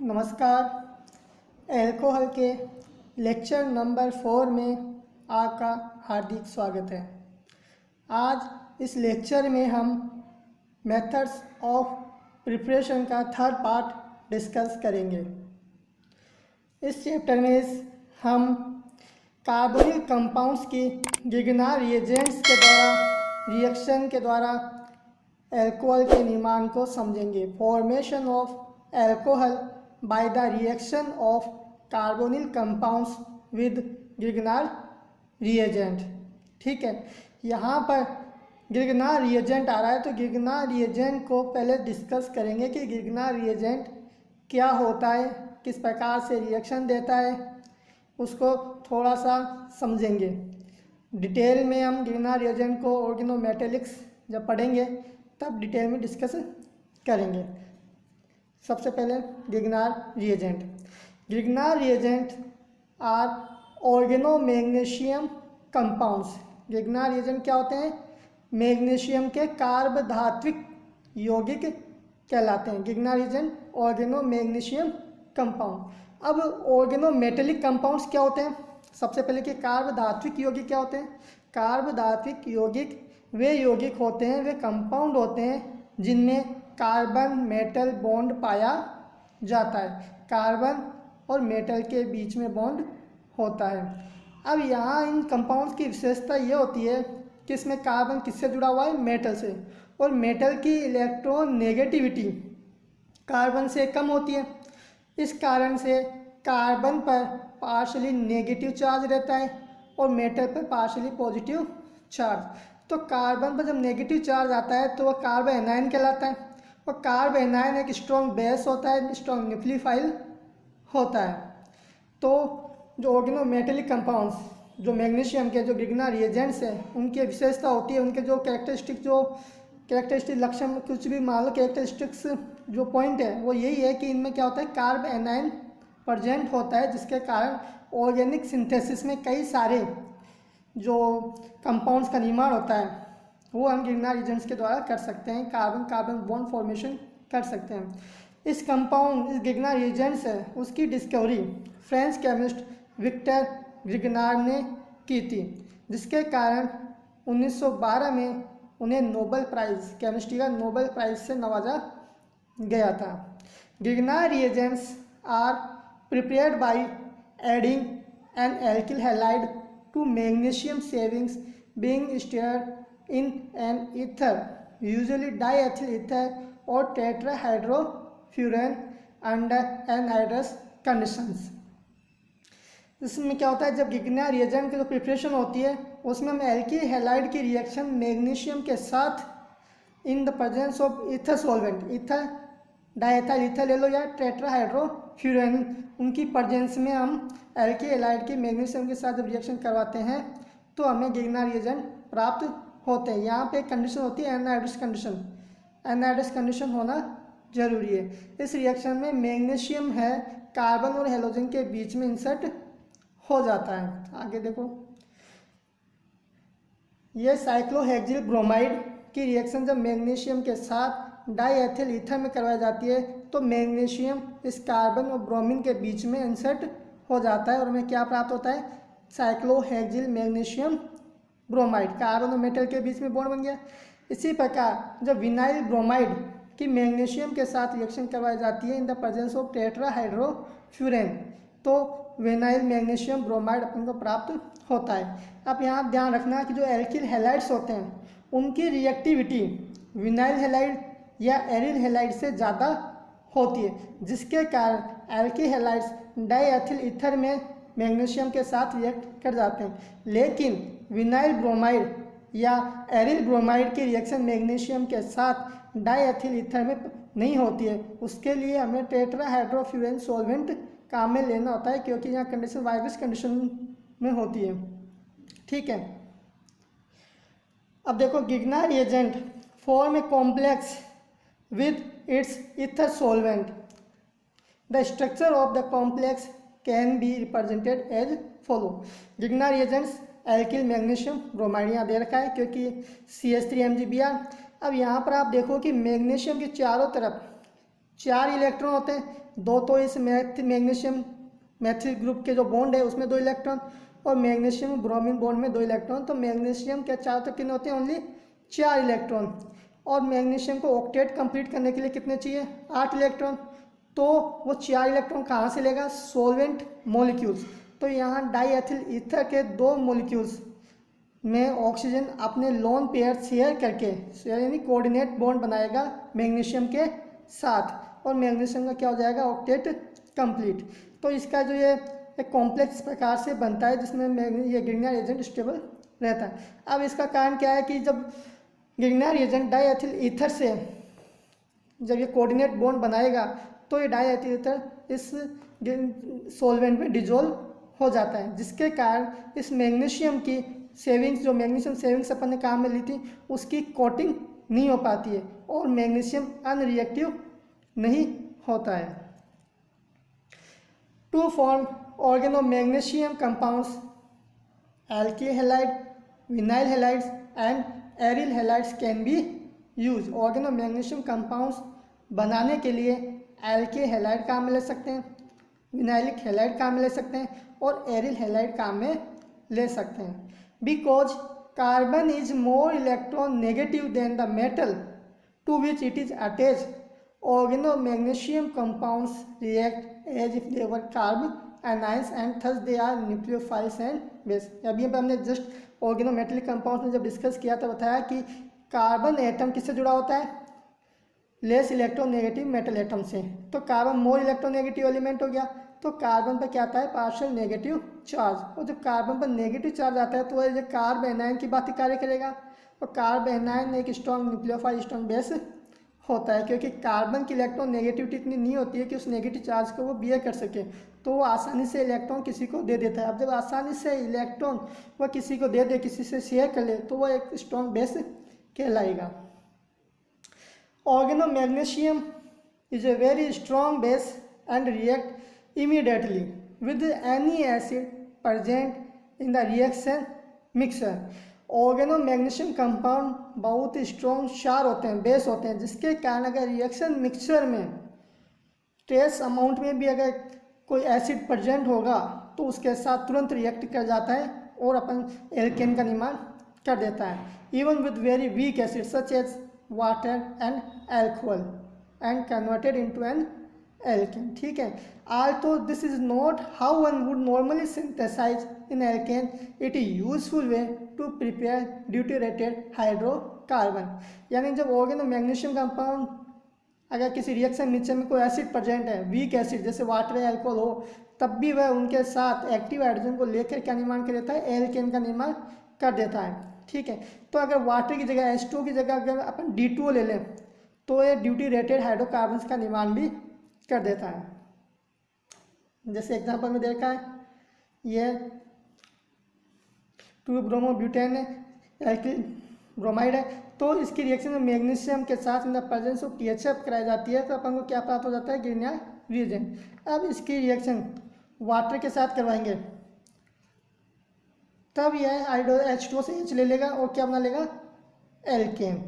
नमस्कार। एल्कोहल के lecture number 4 में आपका हार्दिक स्वागत है। आज इस लेक्चर में हम मेथड्स ऑफ प्रिपरेशन का थर्ड पार्ट डिस्कस करेंगे। इस चैप्टर में हम कार्बोनिल कंपाउंड्स की गिगनार रिएजेंट्स के द्वारा रिएक्शन के द्वारा एल्कोहल के निर्माण को समझेंगे। Formation of alcohol by the reaction of carbonyl compounds with Grignard reagent. ठीक है, यहाँ पर गिगनार रिएजेंट आ रहा है तो गिगनार रिएजेंट को पहले डिस्कस करेंगे कि गिगनार रिएजेंट क्या होता है, किस प्रकार से रिएक्शन देता है, उसको थोड़ा सा समझेंगे। डिटेल में हम गिगनार रिएजेंट को ऑर्गेनोमेटेलिक्स जब पढ़ेंगे तब डिटेल में डिस्कस करेंगे। सबसे पहले Grignard reagent. Grignard reagent are organomagnesium compounds. Grignard reagent क्या होते हैं? मैग्नीशियम के कार्बधात्विक यौगिक कहलाते हैं। Grignard reagent organomagnesium compound. अब ऑर्गेनोमेटेलिक कंपाउंड्स क्या होते हैं? सबसे पहले कि कार्बधात्विक यौगिक क्या होते हैं? कार्बधात्विक यौगिक वे यौगिक होते हैं, वे कंपाउंड होते हैं जिनमें कार्बन मेटल बॉन्ड पाया जाता है। कार्बन और मेटल के बीच में बॉन्ड होता है। अब यहाँ इन कंपाउंड्स की विशेषता ये होती है कि इसमें कार्बन किससे जुड़ा हुआ है? मेटल से। और मेटल की इलेक्ट्रॉन नेगेटिविटी कार्बन से कम होती है। इस कारण से कार्बन पर पार्शली नेगेटिव चार्ज रहता है और मेटल पर पार्शली पॉजिटिव चार्ज। तो कार्बन पर जब नेगेटिव चार्ज आता है तो वह कार्बन एनायन कहलाता है और कार्बन एनायन एक स्ट्रॉन्ग बेस होता है, स्ट्रॉन्ग न्यूक्लियोफाइल होता है। तो जो ऑर्गेनोमेटेलिक कंपाउंड्स जो मैग्नीशियम के जो गिगनार रिएजेंट्स हैं उनकी विशेषता होती है, उनके जो कैरेक्टरिस्टिक लक्षण कुछ भी मान लो कैरेक्टरिस्टिक्स जो पॉइंट है वो यही है कि इनमें क्या होता है? कार्बन एनायन प्रेजेंट होता है, जिसके कारण ऑर्गेनिक सिंथेसिस में कई सारे जो कंपाउंड्स का निर्माण होता है वो हम गिगनार रिएजेंट्स के द्वारा कर सकते हैं। कार्बन कार्बन बॉन्ड फॉर्मेशन कर सकते हैं। इस गिगनार रिएजेंट्स है उसकी discovery French chemist Victor Grignard ने की थी, जिसके कारण 1912 में उन्हें नोबेल प्राइज़ केमिस्ट्री का नोबेल प्राइज़ से नवाजा गया था। Grignard reagents are prepared by adding an alkyl halide to magnesium savings being stirred in an ether, usually diethyl ether or tetrahydrofuran under anhydrous conditions। इसमें क्या होता है? जब गिगनार रिएजेंट की जो प्रिपरेशन होती है उसमें हम एल्किल हैलाइड की रिएक्शन मैग्नीशियम के साथ in the presence of ether solvent, ether diethyl ether ले लो या टेट्राहाइड्रोफ्यूरन, उनकी प्रेजेंस में हम एल्किल हैलाइड की मैग्नीशियम के साथ जब रिएक्शन करवाते हैं तो हमें गिगनार रिएजेंट प्राप्त होते हैं। यहाँ पे एक कंडीशन होती है एनहाइड्रस कंडीशन। एनहाइड्रस कंडीशन होना जरूरी है। इस रिएक्शन में मैग्नीशियम है कार्बन और हेलोजन के बीच में इंसर्ट हो जाता है। आगे देखो, ये साइक्लोहेक्सिल ब्रोमाइड की रिएक्शन जब मैग्नीशियम के साथ डाईएथिल ईथर में करवाई जाती है तो मैग्नीशियम इस कार्बन और ब्रोमीन के बीच में इंसर्ट हो जाता है और हमें क्या प्राप्त होता है? Cyclohexyl magnesium bromide. कार्बन और मेटल के बीच में बॉन्ड बन गया। इसी प्रकार जब विनाइल ब्रोमाइड की मैग्नीशियम के साथ रिएक्शन करवाई जाती है in the presence of tetrahydrofuran तो विनाइल मैग्नीशियम ब्रोमाइड अपन को प्राप्त होता है। अब यहाँ ध्यान रखना कि जो एल्किल हैलाइड्स होते हैं उनकी रिएक्टिविटी विनाइल हैलाइड या एरिल हैलाइड से ज़्यादा होती है, जिसके कारण एल्किल हैलाइड्स डाईएथिल ईथर में मैग्नीशियम के साथ रिएक्ट कर जाते हैं। लेकिन विनाइल ब्रोमाइड या एरिल ब्रोमाइड की रिएक्शन मैग्नीशियम के साथ डाईएथिल ईथर में नहीं होती है। उसके लिए हमें टेट्राहाइड्रोफ्यूरेन सॉल्वेंट काम में लेना होता है, क्योंकि यहाँ कंडीशन वाइब्रस कंडीशन में होती है। ठीक है, अब देखो Grignard reagent form a complex with its ether solvent. The structure of the complex can be represented as follow. Grignard reagents alkyl magnesium bromide यहाँ दे रखा है क्योंकि CH3Mg Br। अब यहाँ पर आप देखो कि मैग्नीशियम के चारों तरफ 4 इलेक्ट्रॉन होते हैं, दो तो इस मैग्नीशियम मैथिल ग्रुप के जो बॉन्ड है उसमें 2 इलेक्ट्रॉन, और मैग्नीशियम ब्रोमीन बॉन्ड में 2 इलेक्ट्रॉन। तो मैग्नीशियम के चारों तरफ कितने होते हैं? Only 4 electron. और मैग्नीशियम को ऑक्टेट कंप्लीट करने के लिए कितने चाहिए? 8 इलेक्ट्रॉन। तो वो 4 इलेक्ट्रॉन कहाँ से लेगा? Solvent molecules. तो यहाँ डाईएथिल ईथर के 2 मॉलिक्यूल्स में ऑक्सीजन अपने लोन पेयर शेयर करके यानी कोऑर्डिनेट बॉन्ड बनाएगा मैग्नीशियम के साथ, और मैग्नीशियम का क्या हो जाएगा? Octet complete. तो इसका जो ये एक कॉम्प्लेक्स प्रकार से बनता है जिसमें ये ग्रिग्नार एजेंट स्टेबल रहता है। अब इसका कारण क्या है कि जब ग्रिग्नार एजेंट डाईएथिल ईथर से जब ये कोऑर्डिनेट बॉन्ड बनाएगा तो ये डाईएथिल ईथर इस सॉल्वेंट में डिजोल्व हो जाता है, जिसके कारण इस मैग्नीशियम की सेविंग्स, जो मैग्नीशियम सेविंग्स अपन ने काम में ली थी, उसकी कोटिंग नहीं हो पाती है और मैग्नीशियम अनरिएक्टिव नहीं होता है। To form organomagnesium compounds, alkyl halide, vinyl halides and aryl halides can be used। organomagnesium compounds बनाने के लिए alkyl halide काम में ले सकते हैं, विनाइलिक हैलाइड काम में ले सकते हैं और एरिल हैलाइड काम में ले सकते हैं। Because carbon is more electron negative than the metal to which it is attach, organomagnesium compounds react as if they were carbon anions and thus they are nucleophiles and base। अभी हमने just organometallic compounds में जब discuss किया था बताया कि carbon atom किससे जुड़ा होता है? लेस इलेक्ट्रोनेगेटिव मेटल एटम से। तो कार्बन मोर इलेक्ट्रोनेगेटिव एलिमेंट हो गया, तो कार्बन पर क्या आता है? Partial negative charge. और जब कार्बन पर नेगेटिव चार्ज आता है तो वह कार्ब एनायन की बात कार्य करेगा, और कार्ब एनायन एक स्ट्रॉन्ग न्यूक्लियोफाइल स्ट्रॉन्ग बेस होता है, क्योंकि कार्बन की इलेक्ट्रॉन नेगेटिविटी इतनी नहीं होती है कि उस नेगेटिव चार्ज को वो बियर कर सके, तो वो आसानी से इलेक्ट्रॉन किसी को दे देता है। अब जब आसानी से इलेक्ट्रॉन वह किसी को दे दे, किसी से शेयर कर ले, तो वह एक स्ट्रॉन्ग बेस कहलाएगा। organomagnesium is a very strong base and react immediately with any acid present in the reaction mixture। organomagnesium compound बहुत स्ट्रॉन्ग क्षार होते हैं, बेस होते हैं, जिसके कारण अगर रिएक्शन मिक्सचर में ट्रेस अमाउंट में भी अगर कोई एसिड प्रेजेंट होगा तो उसके साथ तुरंत रिएक्ट कर जाता है और अपन एल्केन का निर्माण कर देता है। Even with very weak acid such as water and alcohol and converted into an alkane. ठीक है, although this is not how one would normally synthesize in alkane, it is useful way to prepare deuterated hydrocarbon। यानी जब organomagnesium compound अगर किसी reaction mixture में कोई acid present है, weak acid जैसे वाटर या एल्कोहल हो, तब भी वह उनके साथ एक्टिव हाइड्रोजन को लेकर क्या निर्माण कर देता है? एल्केन का निर्माण कर देता है। ठीक है, तो अगर वाटर की जगह H2 की जगह अगर अपन D2O ले लें तो ये ड्यूटीरेटेड हाइड्रोकार्बन्स का निर्माण भी कर देता है। जैसे एग्जांपल में देखा है, ये 2-ब्रोमोब्यूटेन एल्किल ब्रोमाइड है, तो इसकी रिएक्शन में मैग्नीशियम के साथ in the presence of THF कराई जाती है, तो अपन को क्या प्राप्त हो जाता है? ग्रिग्नार रिएजेंट। अब इसकी रिएक्शन वाटर के साथ करवाएंगे तब यह H2O से H ले लेगा और क्या बना लेगा? एल्केन।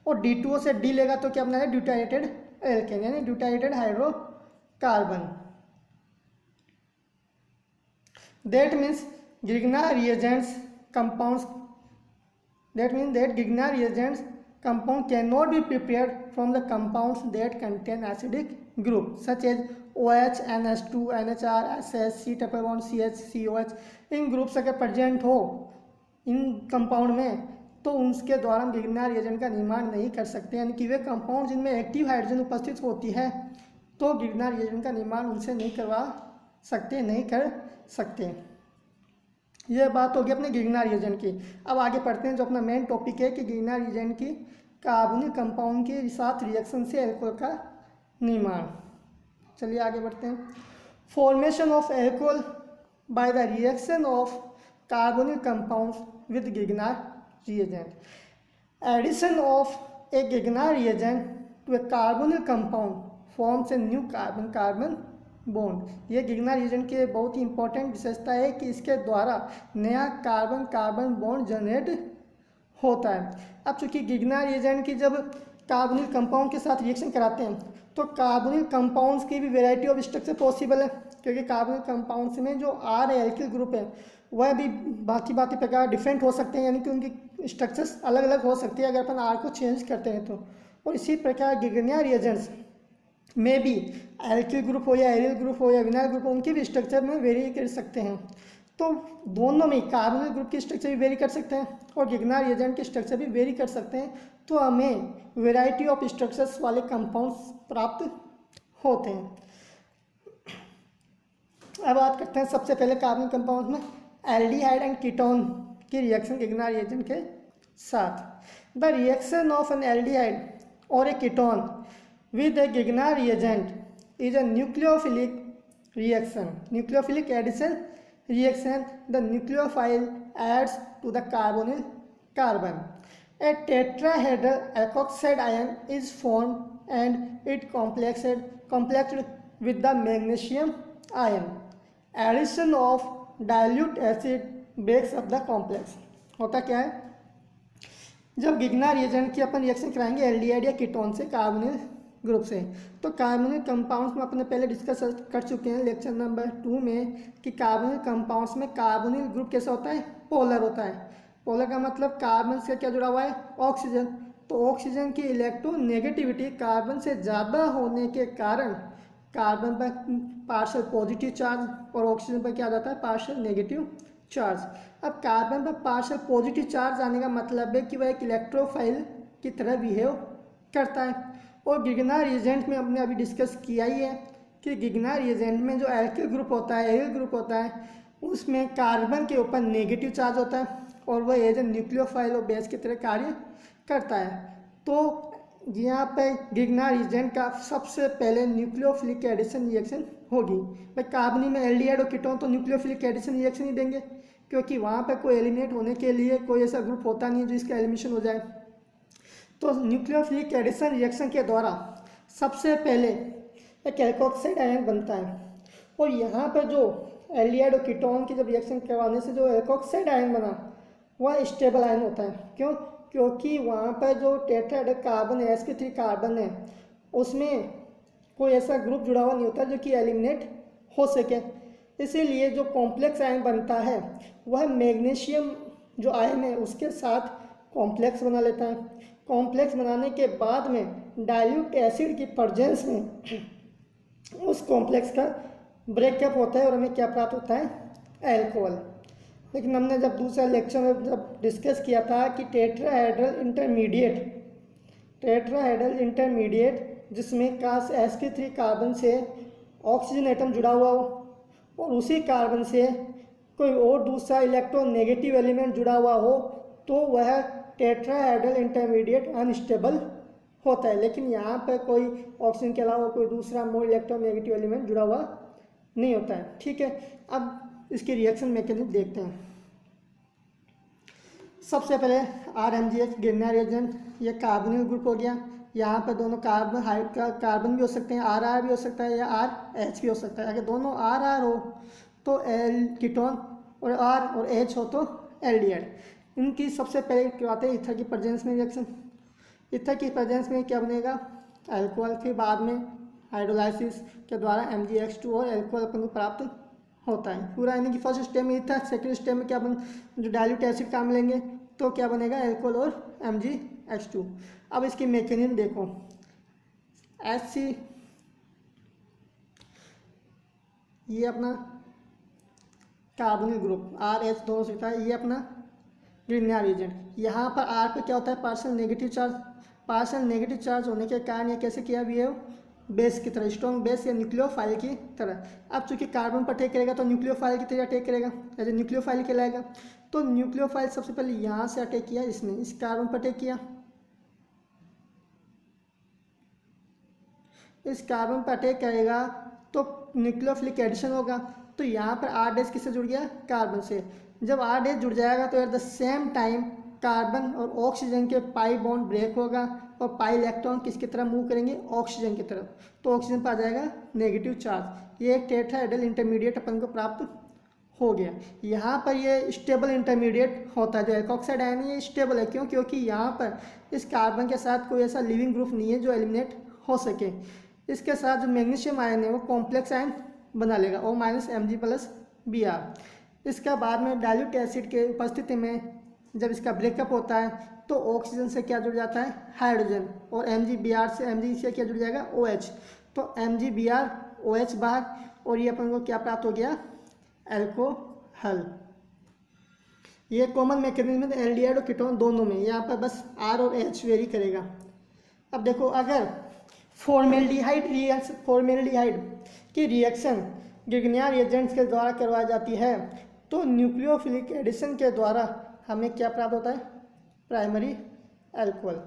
और D2O से D लेगा तो क्या बना लेगा? ड्यूटाइरेटेड एल्केन यानी ड्यूटाइरेटेड hydrocarbon. That means Grignard reagents compounds compound cannot be prepared from the compounds that contain acidic group such as OH, NH2, NHR, SS, C triple bond, CH, COH। In groups अगर present हो इन compound में तो उनके द्वारा हम ग्रिग्नार reagent का निर्माण नहीं कर सकते, यानी कि वे कंपाउंड जिनमें एक्टिव हाइड्रोजन उपस्थित होती है तो ग्रिग्नार रिएजेंट का निर्माण उनसे नहीं कर सकते। यह बात होगी अपने ग्रिग्नार रिएजेंट की। अब आगे पढ़ते हैं, जो अपना मेन टॉपिक है कि ग्रिग्नार रिएजेंट की कार्बनिक कंपाउंड के साथ रिएक्शन से एल्कोहल का निर्माण। चलिए आगे बढ़ते हैं। Formation of alcohol by the reaction of carbonic compounds with Grignard reagent. Addition of a Grignard reagent to a carbonic compound forms a new carbon carbon bond. ये ग्रिग्नार रिएजेंट की बहुत ही इंपॉर्टेंट विशेषता है कि इसके द्वारा नया कार्बन कार्बन बॉन्ड जनरेट होता है। अब चूंकि ग्रिग्नार रिएजेंट की जब कार्बोनिल कंपाउंड के साथ रिएक्शन कराते हैं तो कार्बोनिल कंपाउंड्स की भी वैरायटी ऑफ स्ट्रक्चर पॉसिबल है, क्योंकि कार्बोनिल कंपाउंड्स में जो आर एल्किल ग्रुप है वह भी बाकी प्रकार डिफरेंट हो सकते हैं, यानी कि उनकी स्ट्रक्चर्स अलग अलग हो सकती है अगर अपन आर को चेंज करते हैं तो। और इसी प्रकार गिगनिया रिएजेंट्स में भी एल्किल ग्रुप हो या एरियल ग्रुप हो या विनाइल ग्रुप हो, उनके भी स्ट्रक्चर में वेरी कर सकते हैं। तो दोनों में कार्बोनिल ग्रुप की स्ट्रक्चर भी वेरी कर सकते हैं और गिगना रिएजेंट के स्ट्रक्चर भी वेरी कर सकते हैं, तो हमें वैरायटी ऑफ स्ट्रक्चर्स वाले कंपाउंड्स प्राप्त होते हैं। अब बात करते हैं सबसे पहले कार्बनिक कंपाउंड में एल्डिहाइड एंड कीटोन की रिएक्शन गिगना रिएजेंट के साथ। The reaction of N aldehyde और ए ketone with a Gigna reagent is a nucleophilic reaction. Nucleophilic addition reaction. The nucleophile adds to the carbonyl carbon. A tetrahedral alkoxide ion is formed and it complexed with the magnesium ion. Addition of dilute acid breaks up the complex. होता क्या है, जब गिगना reagent की अपन reaction कराएंगे aldehyde या ketone से carbonyl group से, तो कार्बोनिल कंपाउंड्स में अपने पहले डिस्कस कर चुके हैं लेक्चर नंबर 2 में कि कार्बोनिल कंपाउंड्स में कार्बोनिल ग्रुप कैसा होता है, पोलर होता है। पोलर का मतलब कार्बन से क्या जुड़ा हुआ है, ऑक्सीजन। तो ऑक्सीजन की इलेक्ट्रोनेगेटिविटी कार्बन से ज़्यादा होने के कारण कार्बन पर पार्शियल पॉजिटिव चार्ज और ऑक्सीजन पर क्या जाता है, पार्शियल नेगेटिव चार्ज। अब कार्बन पर पार्शियल पॉजिटिव चार्ज आने का मतलब है कि वह एक इलेक्ट्रोफाइल की तरह बिहेव करता है। और गिगना रिएजेंट में हमने अभी डिस्कस किया ही है कि गिगना रिएजेंट में जो एल्किल ग्रुप होता है, एरियल ग्रुप होता है, उसमें कार्बन के ऊपर नेगेटिव चार्ज होता है और वह एज ए न्यूक्लियोफाइल और बेस की तरह कार्य करता है। तो यहाँ पे गिगना रिएजेंट का सबसे पहले न्यूक्लियोफिलिक एडिशन रिएक्शन होगी। भाई कार्बनी में एल्डिहाइड और कीटोन तो न्यूक्लियोफिलिक एडिशन रिएक्शन ही देंगे, क्योंकि वहाँ पे कोई एलिमिनेट होने के लिए कोई ऐसा ग्रुप होता नहीं है जो इसका एलिमिनेशन हो जाए। तो न्यूक्लियोफिलिक एडिशन रिएक्शन के द्वारा सबसे पहले एक एल्कोक्साइड आयन बनता है और यहाँ पर जो एल्डिहाइड और कीटोन की जब रिएक्शन करवाने से जो एल्कोक्साइड आयन बना वह स्टेबल आयन होता है। क्यों? क्योंकि वहाँ पर जो टेट्राहेड्रल कार्बन है, sp3 कार्बन है, उसमें कोई ऐसा ग्रुप जुड़ा हुआ नहीं होता जो कि एलिमिनेट हो सके। इसीलिए जो कॉम्प्लेक्स आयन बनता है वह मैग्नीशियम जो आयन है उसके साथ कॉम्प्लेक्स बना लेता है। कॉम्प्लेक्स बनाने के बाद में डाइल्यूट एसिड की प्रेजेंस में उस कॉम्प्लेक्स का ब्रेकअप होता है और हमें क्या प्राप्त होता है, अल्कोहल। लेकिन हमने जब दूसरा लेक्चर में जब डिस्कस किया था कि टेट्राहेड्रल इंटरमीडिएट जिसमें काश sp3 कार्बन से ऑक्सीजन एटम जुड़ा हुआ हो और उसी कार्बन से कोई और दूसरा इलेक्ट्रोनेगेटिव एलिमेंट जुड़ा हुआ हो, तो वह टेट्राहेड्रल इंटरमीडिएट अनस्टेबल होता है। लेकिन यहाँ पर कोई ऑक्सीजन के अलावा कोई दूसरा मोर इलेक्ट्रोनेगेटिव एलिमेंट जुड़ा हुआ नहीं होता है। ठीक है, अब इसकी रिएक्शन मैकेनिज्म देखते हैं। सबसे पहले RMgH गिगना रिएजेंट, ये कार्बोनिल ग्रुप हो गया। यहाँ पर दोनों कार्बन भी हो सकते हैं, RR भी हो सकता है या RH भी हो सकता है। अगर दोनों RR हो तो कीटोन और R और H हो तो एल्डिहाइड। इनकी सबसे पहले करवाते हैं ईथर की प्रेजेंस में रिएक्शन। ईथर की प्रेजेंस में क्या बनेगा, अल्कोहल। फिर बाद में हाइड्रोलाइसिस के द्वारा MgX2 और अल्कोहल अपन को प्राप्त होता है। पूरा यानी कि फर्स्ट स्टेप में ईथर, सेकंड स्टेप में क्या जो डाइल्यूट एसिड काम लेंगे तो क्या बनेगा, अल्कोहल और MgX2। अब इसकी मैकेनिज्म देखो, HC ये अपना कार्बोनिल ग्रुप RH दोनों से होता है, ये अपना गिगना रिएजेंट। यहाँ पर R पे क्या होता है, partial negative charge. Partial negative charge होने के कारण ये कैसे किया बिहेव, बेस की तरह, स्ट्रॉन्ग बेस या न्यूक्लियोफाइल की तरह। अब चूंकि कार्बन पर अटैक करेगा तो न्यूक्लियोफाइल की तरह अटैक करेगा, एज ए न्यूक्लियोफाइल कहलाएगा। तो न्यूक्लियोफाइल सबसे पहले यहाँ से अटैक किया, इसने इस कार्बन पर अटैक किया, इस कार्बन पर अटैक करेगा तो न्यूक्लियोफिलिक एडिशन होगा। तो यहाँ पर R' किससे जुड़ गया, कार्बन से। जब R' जुड़ जाएगा तो eight the same time carbon और ऑक्सीजन के पाई बॉन्ड ब्रेक होगा और पाई इलेक्ट्रॉन किसकी तरफ मूव करेंगे, ऑक्सीजन की तरफ। तो ऑक्सीजन पर आ जाएगा नेगेटिव चार्ज। ये एक टेट्राहेड्रल इंटरमीडिएट अपन को प्राप्त हो गया। यहाँ पर ये स्टेबल इंटरमीडिएट होता है, जो एल्कोक्साइड आयन है ये स्टेबल है। क्यों? क्योंकि यहाँ पर इस कार्बन के साथ कोई ऐसा लिविंग ग्रुप नहीं है जो एलिमिनेट हो सके। इसके साथ जो मैग्नीशियम आयन है वो कॉम्प्लेक्स आयन बना लेगा, O - Mg+Br। इसका बाद में डाइल्यूट एसिड के उपस्थिति में जब इसका ब्रेकअप होता है तो ऑक्सीजन से क्या जुड़ जाता है? हाइड्रोजन, और MgBr से Mg से क्या जुड़ जाएगा? OH। तो MgBr OH बाहर, और ये अपन को क्या प्राप्त हो गया? एल्कोहल। ये कॉमन मैकेनिज्म है एल्डिहाइड और कीटोन दोनों में, यहाँ पर बस R और H वेरी करेगा। अब देखो, अगर फॉर्मेल्डिहाइड की रिएक्शन गिगनियर रिएजेंट्स के द्वारा करवाई जाती है तो न्यूक्लियोफिलिक एडिशन के द्वारा हमें क्या प्राप्त होता है? Primary alcohol.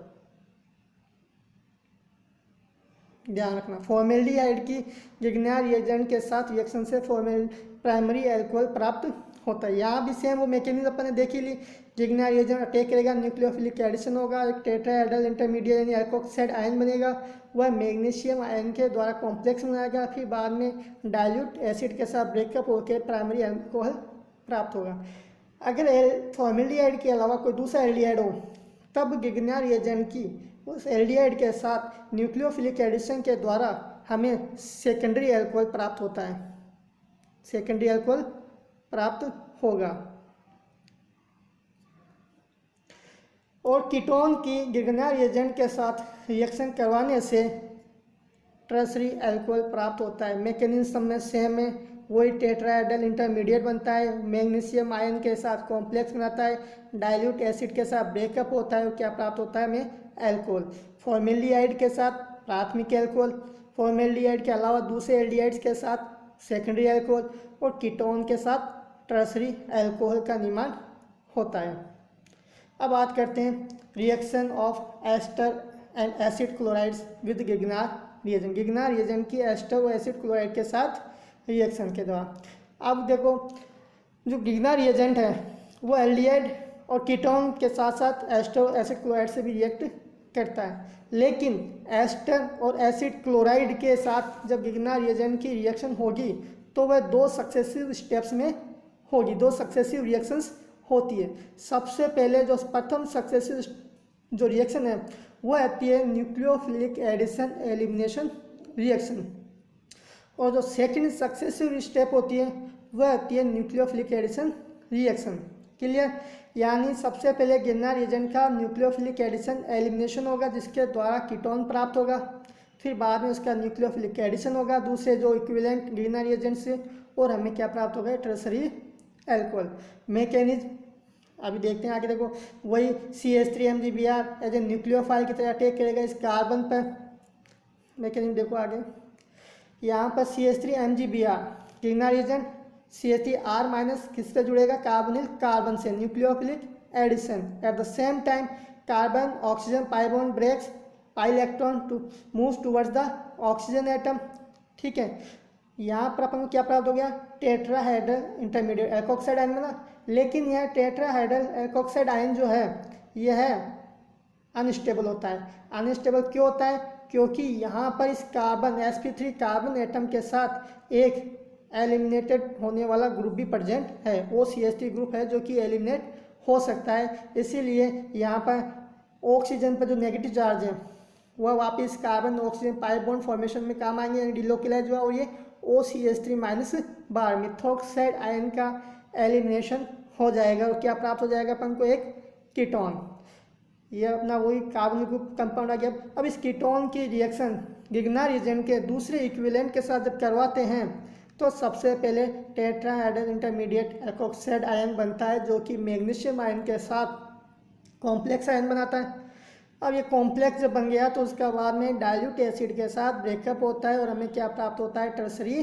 ध्यान रखना, फॉर्मेल्डिहाइड की गिगनियर रिएजेंट के साथ रिएक्शन से प्राइमरी अल्कोहल प्राप्त होता है। यहाँ भी सेम वो मैकेनिज्म अपन ने देखी ली। गिगनियर रिएजेंट अटैक करेगा, न्यूक्लियोफिलिक एडिशन होगा, एक टेट्राहेड्रल इंटरमीडिएट यानी एल्कोक्साइड आयन बनेगा, वह मैग्नीशियम आयन के द्वारा कॉम्प्लेक्स बनाएगा, फिर बाद में डाइल्यूट एसिड के साथ ब्रेकअप होकर प्राइमरी अल्कोहल प्राप्त होगा। अगर फॉर्मेल्डिहाइड के अलावा कोई दूसरा एल्डिहाइड हो तब गिगनियर रिएजेंट की उस एल्डिहाइड के साथ न्यूक्लियोफिलिक एडिशन के द्वारा हमें सेकेंडरी अल्कोहल प्राप्त होता है, सेकेंडरी अल्कोहल प्राप्त होगा। और कीटोन की गिगनियर रिएजेंट के साथ रिएक्शन करवाने से टर्शरी अल्कोहल प्राप्त होता है। मैकेनिज्म सब में सेम है, वही टेट्राहेड्रल इंटरमीडिएट बनता है, मैग्नीशियम आयन के साथ कॉम्प्लेक्स बनाता है, डाइल्यूट एसिड के साथ ब्रेकअप होता है, क्या प्राप्त होता है हमें? अल्कोहल। फॉर्मेल्डिहाइड के साथ प्राथमिक अल्कोहल, फॉर्मेल्डिहाइड के अलावा दूसरे एल्डिहाइड्स के साथ सेकेंडरी अल्कोहल, और कीटोन के साथ टर्शरी अल्कोहल का निर्माण होता है। अब बात करते हैं reaction of ester and acid chlorides with Grignard reagent. Grignard reagent की एस्टर और एसिड क्लोराइड के साथ रिएक्शन के द्वारा। अब देखो, जो गिगनियर रिएजेंट है वो एल्डिहाइड और कीटोन के साथ साथ एस्टर और एसिड क्लोराइड से भी रिएक्ट करता है, लेकिन एस्टर और एसिड क्लोराइड के साथ जब गिगनियर रिएजेंट की रिएक्शन होगी तो वह दो सक्सेसिव स्टेप्स में होगी, दो सक्सेसिव रिएक्शंस होती है। सबसे पहले जो प्रथम सक्सेसिव जो रिएक्शन है वो आती है न्यूक्लियोफिलिक एडिशन एलिमिनेशन रिएक्शन, और जो सेकंड सक्सेसिव स्टेप होती है वह आती है न्यूक्लियोफिलिक एडिशन रिएक्शन। क्लियर? यानी सबसे पहले गिगनियर रिएजेंट का न्यूक्लियोफिलिक एडिशन एलिमिनेशन होगा जिसके द्वारा कीटोन प्राप्त होगा, फिर बाद में उसका न्यूक्लियोफिलिक एडिशन होगा दूसरे जो इक्विवेलेंट गिगनियर रिएजेंट से, और हमें क्या प्राप्त होगा? Tertiary alcohol. मैकेनिज्म अभी देखते हैं आगे। देखो, वही CH3MgBr एज ए न्यूक्लियोफाइल की तरह अटैक करेगा इस कार्बन पर। मैकेनिज्म देखो आगे, यहाँ पर CH3MgBr गिगनियर रिएजेंट, CH3R- किस पे जुड़ेगा? कार्बोनिल कार्बन से, nucleophilic addition. At the same time carbon oxygen pi bond breaks, pi electron to move towards the oxygen atom. ठीक है, यहाँ पर अपन को क्या प्राप्त हो गया? टेट्राहेड्रल इंटरमीडिएट एल्कोक्साइड आयन बना, लेकिन यह टेट्राहेड्रल एल्कोक्साइड आयन जो है यह अनस्टेबल होता है। अनस्टेबल क्यों होता है? क्योंकि यहाँ पर इस कार्बन sp3 कार्बन एटम के साथ एक एलिमिनेटेड होने वाला ग्रुप भी प्रेजेंट है, OCH3 ग्रुप है जो कि एलिमिनेट हो सकता है। इसीलिए यहाँ पर ऑक्सीजन पर जो नेगेटिव चार्ज है वह वापस carbon oxygen pi bond formation में काम आएंगे, यानी डिलोकिलाइज हुआ, और ये OCH3- बार मिथॉक्साइड आयन का एलिमिनेशन हो जाएगा, और क्या प्राप्त हो जाएगा अपन को? एक कीटोन। ये अपना वही कार्बन ग्रुप कंपाउंड आ गया। अब इस कीटोन की रिएक्शन गिगनियर रिएजेंट के दूसरे इक्विवेलेंट के साथ जब करवाते हैं तो सबसे पहले टेट्राहेड्रल इंटरमीडिएट एल्कोक्साइड आयन बनता है जो कि मैग्नीशियम आयन के साथ कॉम्प्लेक्स आयन बनाता है। अब ये कॉम्प्लेक्स जब बन गया तो उसका बाद में डाइल्यूट एसिड के साथ ब्रेकअप होता है और हमें क्या प्राप्त होता है? Tertiary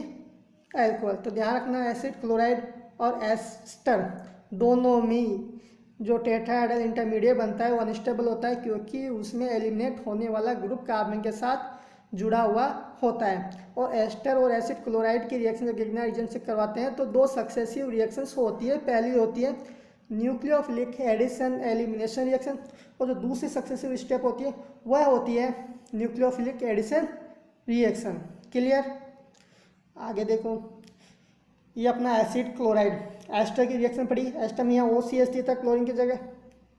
alcohol. तो ध्यान रखना, एसिड क्लोराइड और एस्टर दोनों में जो टेट्राहेड्रल इंटरमीडिएट बनता है वो अनस्टेबल होता है क्योंकि उसमें एलिमिनेट होने वाला ग्रुप कार्बन के साथ जुड़ा हुआ होता है। और एस्टर और एसिड क्लोराइड की रिएक्शन जब गिगनियर रिएजेंट से करवाते हैं तो दो सक्सेसिव रिएक्शंस होती है। पहली होती है न्यूक्लियोफिलिक एडिशन एलिमिनेशन रिएक्शन, और जो दूसरी सक्सेसिव स्टेप होती है वह होती है न्यूक्लियोफिलिक एडिशन रिएक्शन। क्लियर? आगे देखो, ये अपना एसिड क्लोराइड एस्टर की रिएक्शन पड़ी, एस्टर में यहाँ OCH3 था क्लोरीन की जगह,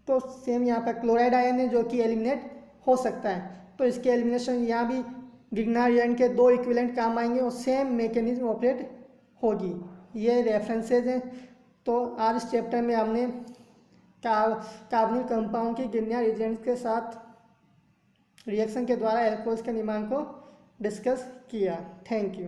तो सेम यहाँ पर क्लोराइड आयन है जो कि एलिमिनेट हो सकता है, तो इसके एलिमिनेशन यहाँ भी ग्रिग्नार्ड रिएजेंट के 2 इक्विवेलेंट काम आएंगे और सेम मैकेनिज्म ऑपरेट होगी। ये रेफरेंसेज हैं। तो आज इस चैप्टर में हमने कार्बोनिल कंपाउंड की ग्रिग्नार्ड रिएजेंट के साथ रिएक्शन के द्वारा एल्कोहल्स के निर्माण को डिस्कस किया। Thank you.